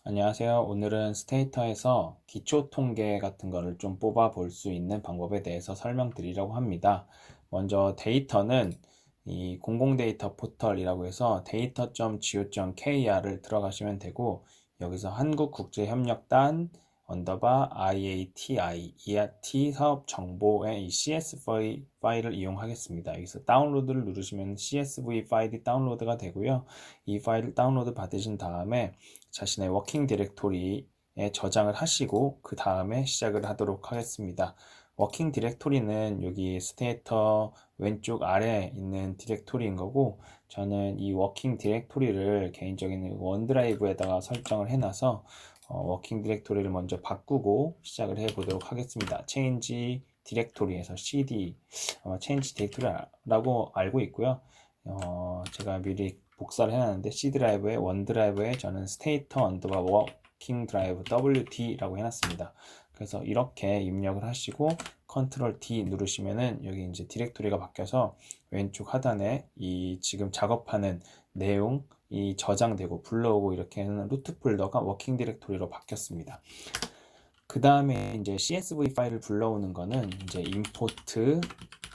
안녕하세요. 오늘은 스테이터에서 기초 통계 같은 거를 좀 뽑아 볼 수 있는 방법에 대해서 설명드리려고 합니다. 먼저 데이터는 이 공공데이터 포털이라고 해서 data.go.kr을 들어가시면 되고, 여기서 한국국제협력단 IATI 이아티 사업 정보의 이 CSV 파일을 이용하겠습니다. 여기서 다운로드를 누르시면 CSV 파일이 다운로드가 되고요. 이 파일을 다운로드 받으신 다음에 자신의 워킹 디렉토리에 저장을 하시고 그 다음에 시작을 하도록 하겠습니다. 워킹 디렉토리는 여기 스테이터 왼쪽 아래에 있는 디렉토리인 거고, 저는 이 워킹 디렉토리를 개인적인 원드라이브에다가 설정을 해놔서 워킹 디렉토리를 먼저 바꾸고 시작을 해 보도록 하겠습니다. change 디렉토리에서 cd change 디렉토리라고 알고 있고요. 제가 미리 복사를 해놨는데 C 드라이브에 원 드라이브에 저는 스테이터 언더바 워킹 드라이브 WD라고 해놨습니다. 그래서 이렇게 입력을 하시고 컨트롤 D 누르시면은 여기 이제 디렉토리가 바뀌어서 왼쪽 하단에 이 지금 작업하는 내용 이 저장되고 불러오고 이렇게 하는 루트 폴더가 워킹 디렉토리로 바뀌었습니다. 그 다음에 이제 CSV 파일을 불러오는 거는 이제 import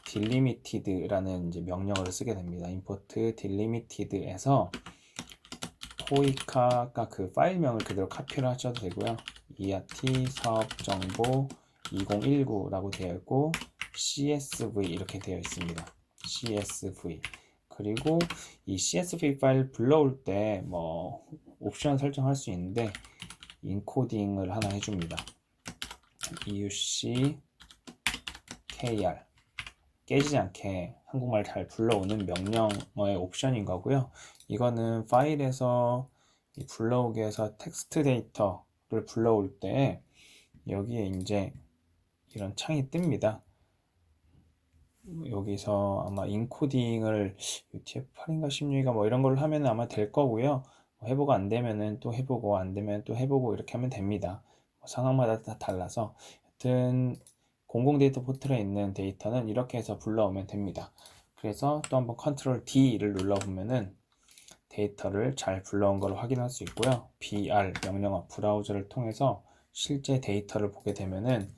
delimited라는 이제 명령어를 쓰게 됩니다. import delimited에서 포이카가 그 파일명을 그대로 카피를 하셔도 되고요. iat 사업정보 2019라고 되어 있고 CSV 이렇게 되어 있습니다. CSV. 그리고 이 CSV 파일 불러올 때 뭐 옵션 설정할 수 있는데 인코딩을 하나 해줍니다. EUC KR 깨지지 않게 한국말 잘 불러오는 명령어의 옵션인 거고요. 이거는 파일에서 불러오기 위해서 텍스트 데이터를 불러올 때 여기에 이제 이런 창이 뜹니다. 여기서 아마 인코딩을 UTF-8인가 16인가 뭐 이런 걸로 하면 아마 될 거고요. 해보고 안 되면은 또 해보고 안 되면 또 해보고 이렇게 하면 됩니다. 상황마다 다 달라서 여튼 공공 데이터 포털에 있는 데이터는 이렇게 해서 불러오면 됩니다. 그래서 또 한번 컨트롤 D를 눌러보면은 데이터를 잘 불러온 걸 확인할 수 있고요. BR 명령어 브라우저를 통해서 실제 데이터를 보게 되면은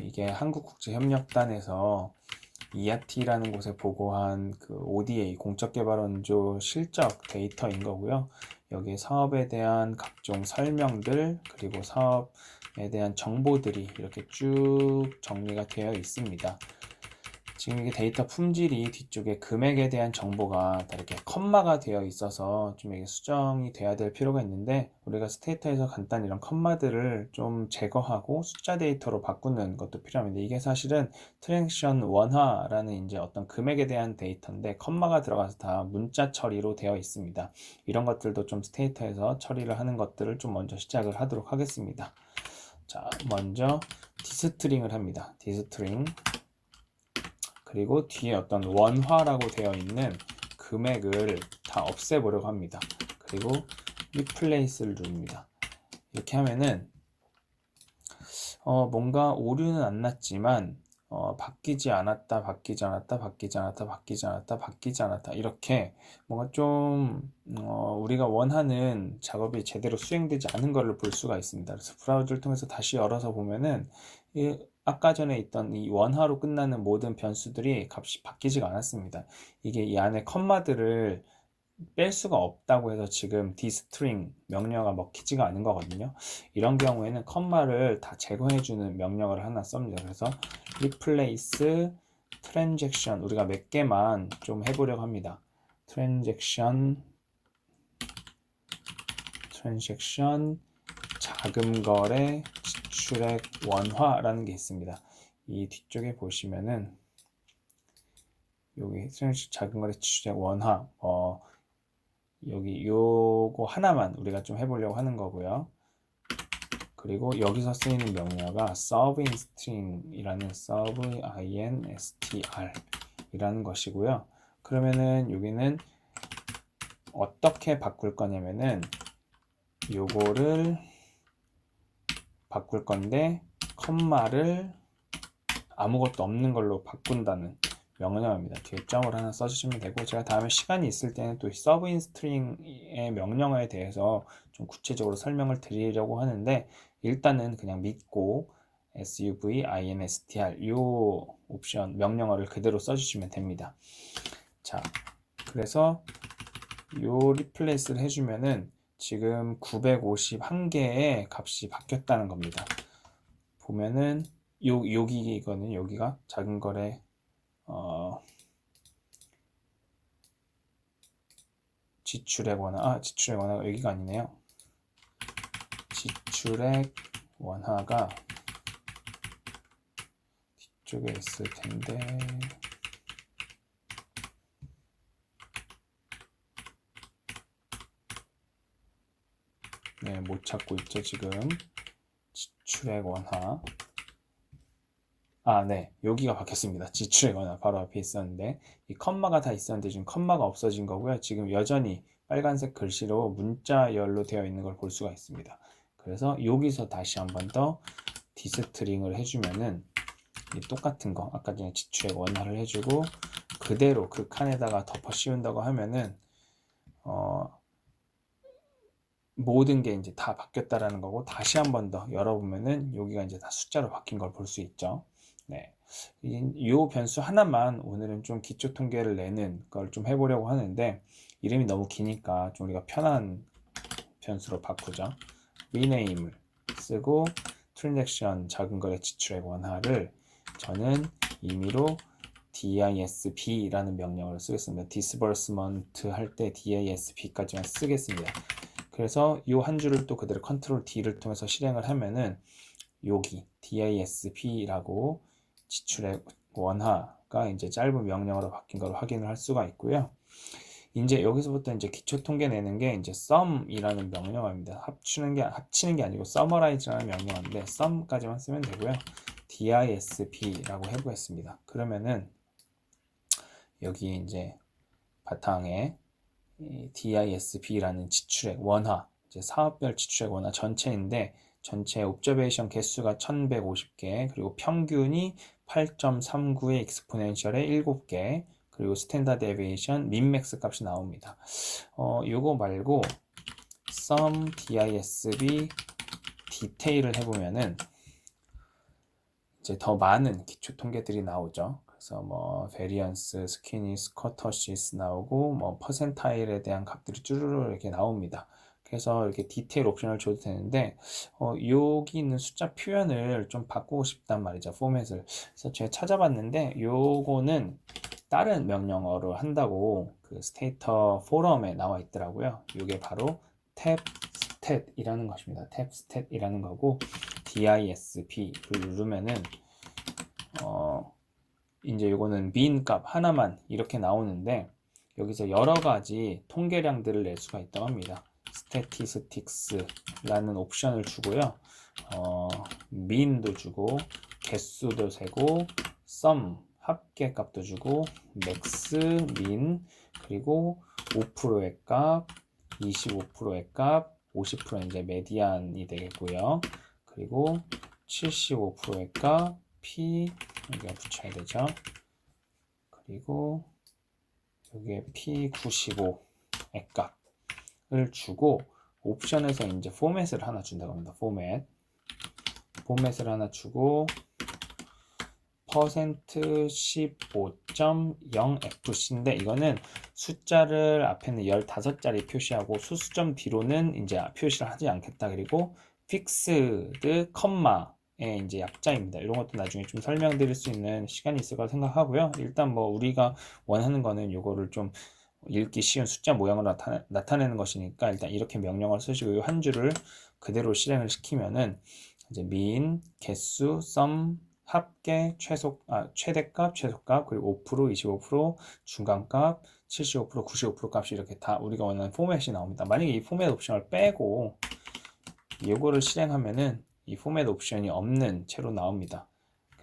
이게 한국국제협력단에서 이아티라는 곳에 보고한 그 ODA 공적개발원조 실적 데이터인 거고요. 여기 사업에 대한 각종 설명들 그리고 사업에 대한 정보들이 이렇게 쭉 정리가 되어 있습니다. 지금 이게 데이터 품질이 뒤쪽에 금액에 대한 정보가 다 이렇게 컴마가 되어 있어서 좀 이게 수정이 돼야 될 필요가 있는데, 우리가 스테이터에서 간단히 이런 컴마들을 좀 제거하고 숫자 데이터로 바꾸는 것도 필요합니다. 이게 사실은 트랜지션 원화라는 이제 어떤 금액에 대한 데이터인데 컴마가 들어가서 다 문자 처리로 되어 있습니다. 이런 것들도 좀 스테이터에서 처리를 하는 것들을 좀 먼저 시작을 하도록 하겠습니다. 자, 먼저 디스트링을 합니다. 디스트링. 그리고 뒤에 어떤 원화라고 되어 있는 금액을 다 없애보려고 합니다. 그리고 replace를 누릅니다. 이렇게 하면은 뭔가 오류는 안 났지만 바뀌지 않았다, 바뀌지 않았다, 바뀌지 않았다, 바뀌지 않았다, 바뀌지 않았다 이렇게 뭔가 좀 우리가 원하는 작업이 제대로 수행되지 않은 것을 볼 수가 있습니다. 그래서 브라우저를 통해서 다시 열어서 보면은 아까 전에 있던 이 원화로 끝나는 모든 변수들이 값이 바뀌지가 않았습니다. 이게 이 안에 컴마들을 뺄 수가 없다고 해서 지금 dstring 명령어가 먹히지가 않은 거거든요. 이런 경우에는 컴마를 다 제거해주는 명령어를 하나 씁니다. 그래서 replace transaction 우리가 몇 개만 좀 해보려고 합니다. transaction 자금 거래 지출액 원화라는 게 있습니다. 이 뒤쪽에 보시면은 여기 자금 거래 지출액 원화 여기 요거 하나만 우리가 좀 해보려고 하는 거고요. 그리고 여기서 쓰이는 명령어가 servinstring이라는 servinstr 이라는 것이고요. 그러면은 여기는 어떻게 바꿀 거냐면은 요거를 바꿀 건데 컴마를 아무것도 없는 걸로 바꾼다는 명령어입니다. 뒤에 점을 하나 써주시면 되고, 제가 다음에 시간이 있을 때는 또 서브인 스트링의 명령어에 대해서 좀 구체적으로 설명을 드리려고 하는데, 일단은 그냥 믿고 SUVINSTR 이 옵션 명령어를 그대로 써주시면 됩니다. 자, 그래서 요 리플레이스를 해주면은 지금 951개의 값이 바뀌었다는 겁니다. 보면은 여기거든요. 여기가 작은 거래 지출액 원화가 여기가 아니네요. 지출액 원화가 뒤쪽에 있을 텐데, 네, 못 찾고 있죠 지금. 지출액 원화, 네, 여기가 바뀌었습니다. 지출액 원화 바로 앞에 있었는데, 이 컴마가 다 있었는데 지금 컴마가 없어진 거고요. 지금 여전히 빨간색 글씨로 문자열로 되어 있는 걸 볼 수가 있습니다. 그래서 여기서 다시 한 번 더 디스트링을 해주면은 이 똑같은 거, 아까 전에 지출액 원화를 해주고 그대로 그 칸에다가 덮어 씌운다고 하면은 모든 게 이제 다 바뀌었다라는 거고, 다시 한 번 더 열어보면은 여기가 이제 다 숫자로 바뀐 걸 볼 수 있죠. 네, 이 변수 하나만 오늘은 좀 기초 통계를 내는 걸 좀 해보려고 하는데, 이름이 너무 기니까 좀 우리가 편한 변수로 바꾸죠. rename을 쓰고 transaction 작은 거래 지출액 원화를 저는 임의로 DISB라는 명령어를 쓰겠습니다. disbursement 할 때 DISB까지만 쓰겠습니다. 그래서 이 한 줄을 또 그대로 컨트롤 D를 통해서 실행을 하면은 여기 DISB라고 지출액 원화가 이제 짧은 명령어로 바뀐 걸 확인을 할 수가 있고요. 이제 여기서부터 이제 기초 통계 내는 게 이제 sum이라는 명령어입니다. 합치는 게 아니고 summarize라는 명령어인데 sum까지만 쓰면 되고요. DISB라고 해보겠습니다. 그러면은 여기 이제 바탕에 DISB라는 지출액 원화, 이제 사업별 지출액 원화 전체인데, 전체 옵저베이션 개수가 1150개, 그리고 평균이 8.39의 익스포넨셜에 7개, 그리고 스탠다드 데비에이션 민맥스 값이 나옵니다. 요거 말고 sum DISB 디테일을 해보면은 이제 더 많은 기초 통계들이 나오죠. 그래서 뭐 베리언스, 스키니스, 커터시스 나오고 뭐 퍼센타일에 대한 값들이 쭈루루 이렇게 나옵니다. 그래서 이렇게 디테일 옵션을 줘도 되는데 여기 있는 숫자 표현을 좀 바꾸고 싶단 말이죠. 포맷을. 그래서 제가 찾아봤는데 요거는 다른 명령어로 한다고 그 스테이터 포럼에 나와 있더라고요. 이게 바로 탭스탯이라는 것입니다. 탭스탯이라는 거고, DISB를 누르면은 이제 이거는 min 값 하나만 이렇게 나오는데, 여기서 여러 가지 통계량들을 낼 수가 있다고 합니다. statistics라는 옵션을 주고요. min도 주고, 개수도 세고, sum 합계 값도 주고, max, min, 그리고 5%의 값, 25%의 값, 50% 이제 메디안이 되겠고요. 그리고 75%의 값, P 여기가 붙여야 되죠. 그리고 여기에 P95의 값을 주고, 옵션에서 이제 포맷을 하나 준다고 합니다. 포맷을 하나 주고 %15.0fc인데 이거는 숫자를 앞에는 15자리 표시하고 수수점 뒤로는 이제 표시를 하지 않겠다. 그리고 fixed 컴마의 이제 약자입니다. 이런 것도 나중에 좀 설명드릴 수 있는 시간이 있을 거라 생각하고요. 일단 뭐 우리가 원하는 거는 이거를 좀 읽기 쉬운 숫자 모양으로 나타내는 것이니까 일단 이렇게 명령을 쓰시고 이 한 줄을 그대로 실행을 시키면은 이제 min, 개수, sum, 합계, 최대값, 최소값, 그리고 5%, 25%, 중간값, 75%, 95% 값이 이렇게 다 우리가 원하는 포맷이 나옵니다. 만약에 이 포맷 옵션을 빼고 이거를 실행하면은 이 포맷 옵션이 없는 채로 나옵니다.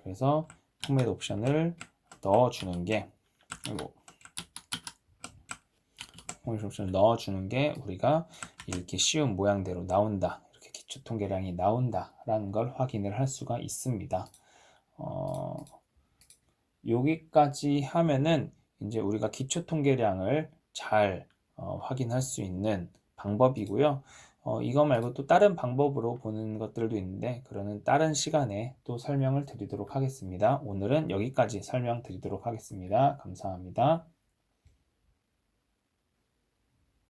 그래서 포맷 옵션을 넣어주는 게 포맷 옵션을 넣어주는 게 우리가 이렇게 쉬운 모양대로 나온다. 이렇게 기초 통계량이 나온다라는 걸 확인을 할 수가 있습니다. 여기까지 하면은 이제 우리가 기초 통계량을 잘 확인할 수 있는 방법이고요. 이거 말고 또 다른 방법으로 보는 것들도 있는데 그러는 다른 시간에 또 설명을 드리도록 하겠습니다. 오늘은 여기까지 설명드리도록 하겠습니다. 감사합니다.